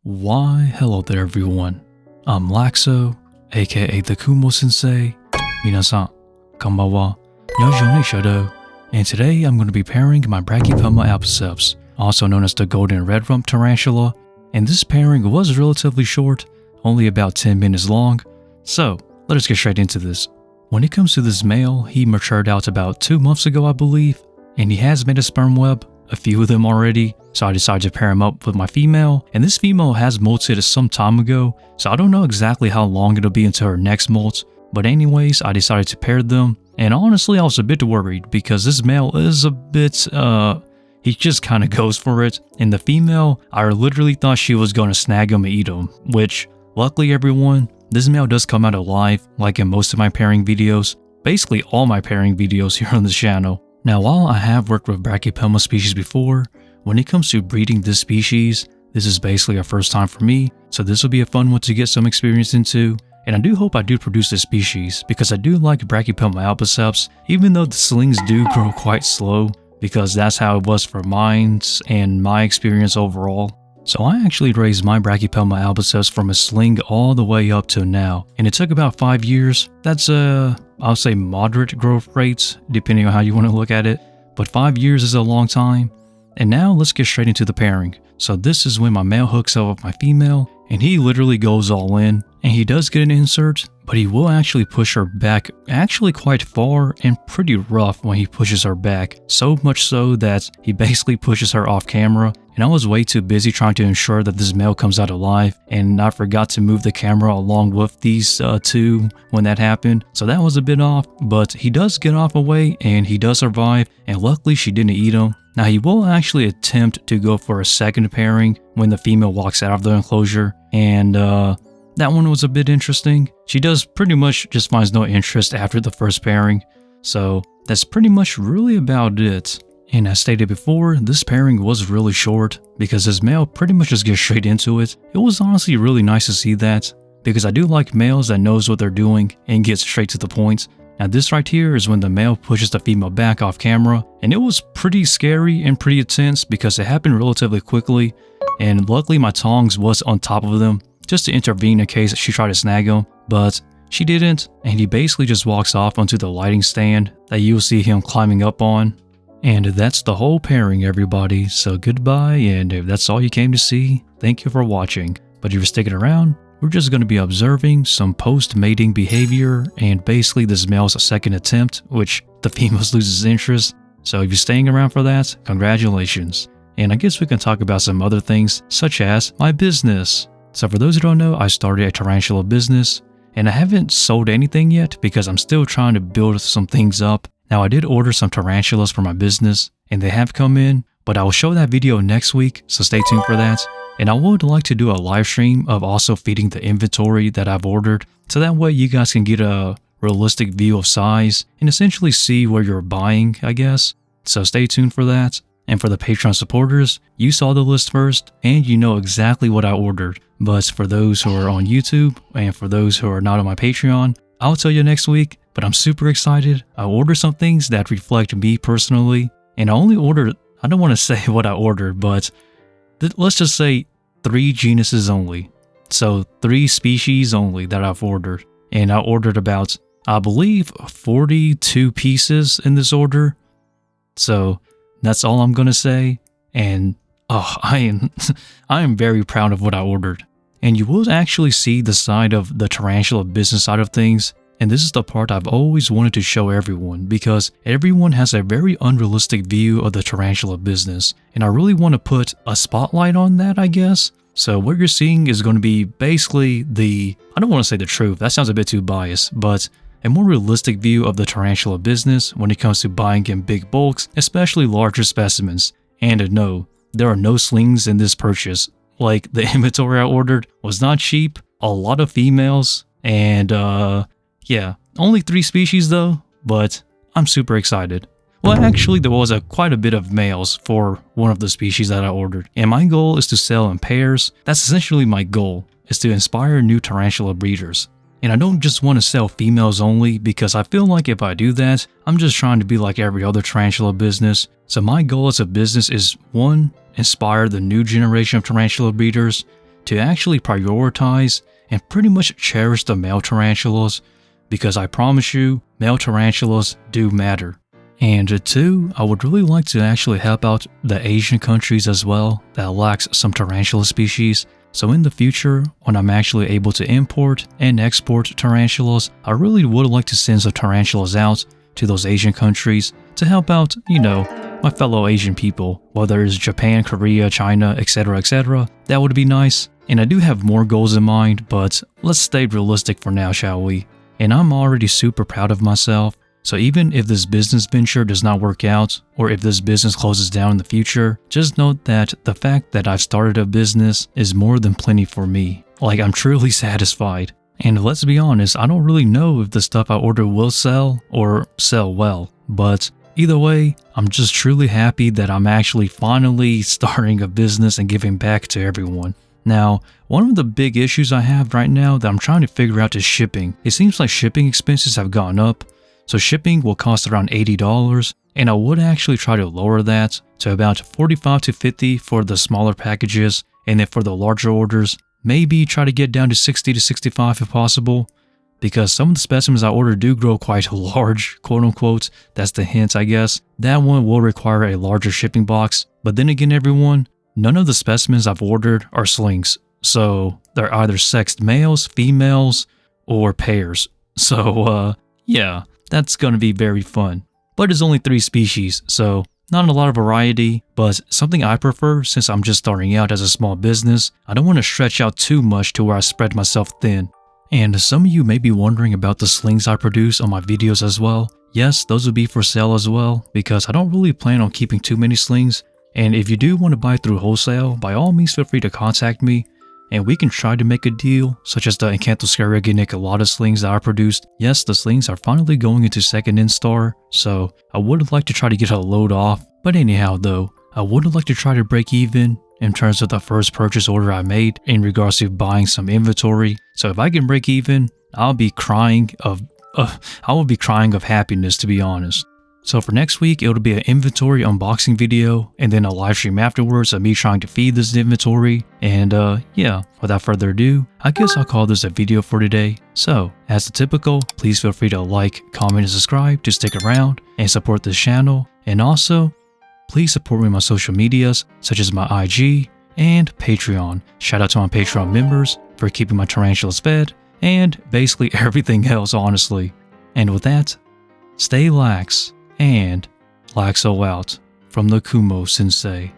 Why, hello there everyone. I'm Laxow, aka the Kumo Sensei. 皆さん、こんばんは。よろしくお願いします。And today I'm going to be pairing my Brachypelma albiceps, also known as the Golden Red Rump Tarantula. And this pairing was relatively short, only about 10 minutes long. So, let us get straight into this. When it comes to this male, he matured out about 2 months ago, I believe. And he has made a sperm web, a few of them already. So I decided to pair him up with my female, and this female has molted some time ago, so I don't know exactly how long it'll be until her next molt, but anyways, I decided to pair them, and honestly I was a bit worried because this male is a bit, he just kinda goes for it, and the female, I literally thought she was gonna snag him and eat him, which, luckily everyone, this male does come out alive, like in most of my pairing videos, basically all my pairing videos here on this channel. Now while I have worked with Brachypelma species before, when it comes to breeding this species, this is basically a first time for me, so this will be a fun one to get some experience into. And I do hope I do produce this species, because I do like Brachypelma albiceps, even though the slings do grow quite slow, because that's how it was for mine and my experience overall. So I actually raised my Brachypelma albiceps from a sling all the way up to now, and it took about 5 years. That's I'll say moderate growth rates, depending on how you want to look at it, but 5 years is a long time. And now let's get straight into the pairing. So this is when my male hooks up with my female, and he literally goes all in, and he does get an insert, but he will actually push her back actually quite far and pretty rough when he pushes her back, so much so that he basically pushes her off camera, and I was way too busy trying to ensure that this male comes out alive, and I forgot to move the camera along with these two when that happened, so that was a bit off, but he does get off away and he does survive, and luckily she didn't eat him. Now he will actually attempt to go for a second pairing when the female walks out of the enclosure, and that one was a bit interesting. She does pretty much just finds no interest after the first pairing, so that's pretty much really about it. And as stated before, this pairing was really short because this male pretty much just gets straight into it. It was honestly really nice to see that, because I do like males that knows what they're doing and gets straight to the point. Now this right here is when the male pushes the female back off camera, and it was pretty scary and pretty intense because it happened relatively quickly, and luckily my tongs was on top of them just to intervene in case she tried to snag him, but she didn't, and he basically just walks off onto the lighting stand that you'll see him climbing up on. And that's the whole pairing, everybody, so goodbye, and if that's all you came to see, thank you for watching. But if you're sticking around, we're just going to be observing some post-mating behavior and basically this male's second attempt, which the females loses interest. So if you're staying around for that, congratulations. And I guess we can talk about some other things, such as my business. So for those who don't know, I started a tarantula business, and I haven't sold anything yet because I'm still trying to build some things up. Now I did order some tarantulas for my business, and they have come in, but I will show that video next week, so stay tuned for that. And I would like to do a live stream of also feeding the inventory that I've ordered, so that way you guys can get a realistic view of size and essentially see where you're buying, I guess. So stay tuned for that. And for the Patreon supporters, you saw the list first and you know exactly what I ordered. But for those who are on YouTube and for those who are not on my Patreon, I'll tell you next week, but I'm super excited. I ordered some things that reflect me personally, and I only ordered, I don't want to say what I ordered, but let's just say 3 genuses only. So 3 species only that I've ordered. And I ordered about, I believe, 42 pieces in this order. So that's all I'm going to say. And I am very proud of what I ordered. And you will actually see the side of the tarantula business side of things. And this is the part I've always wanted to show everyone, because everyone has a very unrealistic view of the tarantula business, and I really want to put a spotlight on that, I guess. So what you're seeing is going to be basically I don't want to say the truth, that sounds a bit too biased, but a more realistic view of the tarantula business when it comes to buying in big bulks, especially larger specimens. And no, there are no slings in this purchase. Like, the inventory I ordered was not cheap, a lot of females, and yeah, only 3 species though, but I'm super excited. Well, actually there was quite a bit of males for one of the species that I ordered, and my goal is to sell in pairs. That's essentially my goal, is to inspire new tarantula breeders. And I don't just want to sell females only, because I feel like if I do that, I'm just trying to be like every other tarantula business. So my goal as a business is 1, inspire the new generation of tarantula breeders, to actually prioritize and pretty much cherish the male tarantulas, because I promise you, male tarantulas do matter. And 2, I would really like to actually help out the Asian countries as well that lacks some tarantula species. So in the future, when I'm actually able to import and export tarantulas, I really would like to send some tarantulas out to those Asian countries to help out, my fellow Asian people, whether it's Japan, Korea, China, etc., etc. That would be nice. And I do have more goals in mind, but let's stay realistic for now, shall we? And I'm already super proud of myself. So even if this business venture does not work out, or if this business closes down in the future, just note that the fact that I've started a business is more than plenty for me. Like, I'm truly satisfied. And let's be honest, I don't really know if the stuff I order will sell or sell well. But either way, I'm just truly happy that I'm actually finally starting a business and giving back to everyone. Now, one of the big issues I have right now that I'm trying to figure out is shipping. It seems like shipping expenses have gone up. So shipping will cost around $80, and I would actually try to lower that to about $45 to $50 for the smaller packages, and then for the larger orders, maybe try to get down to $60 to $65 if possible, because some of the specimens I order do grow quite large, quote unquote. That's the hint, I guess. That one will require a larger shipping box, but then again, everyone, none of the specimens I've ordered are slings, so they're either sexed males, females, or pairs. So yeah. That's gonna be very fun. But it's only 3 species, so not a lot of variety, but something I prefer since I'm just starting out as a small business. I don't want to stretch out too much to where I spread myself thin. And some of you may be wondering about the slings I produce on my videos as well. Yes, those will be for sale as well, because I don't really plan on keeping too many slings. And if you do want to buy through wholesale, by all means feel free to contact me, and we can try to make a deal, such as the Encantoscaria geniculata slings that I produced. Yes, the slings are finally going into second install, so I would like to try to get a load off. But anyhow though, I would like to try to break even in terms of the first purchase order I made in regards to buying some inventory. So if I can break even, I'll be crying of happiness, to be honest. So for next week, it'll be an inventory unboxing video and then a live stream afterwards of me trying to feed this inventory. And yeah, without further ado, I guess I'll call this a video for today. So as the typical, please feel free to like, comment, and subscribe to stick around and support this channel. And also, please support me on my social medias such as my IG and Patreon. Shout out to my Patreon members for keeping my tarantulas fed and basically everything else, honestly. And with that, stay lax. And Laxow out from the Kumo Sensei.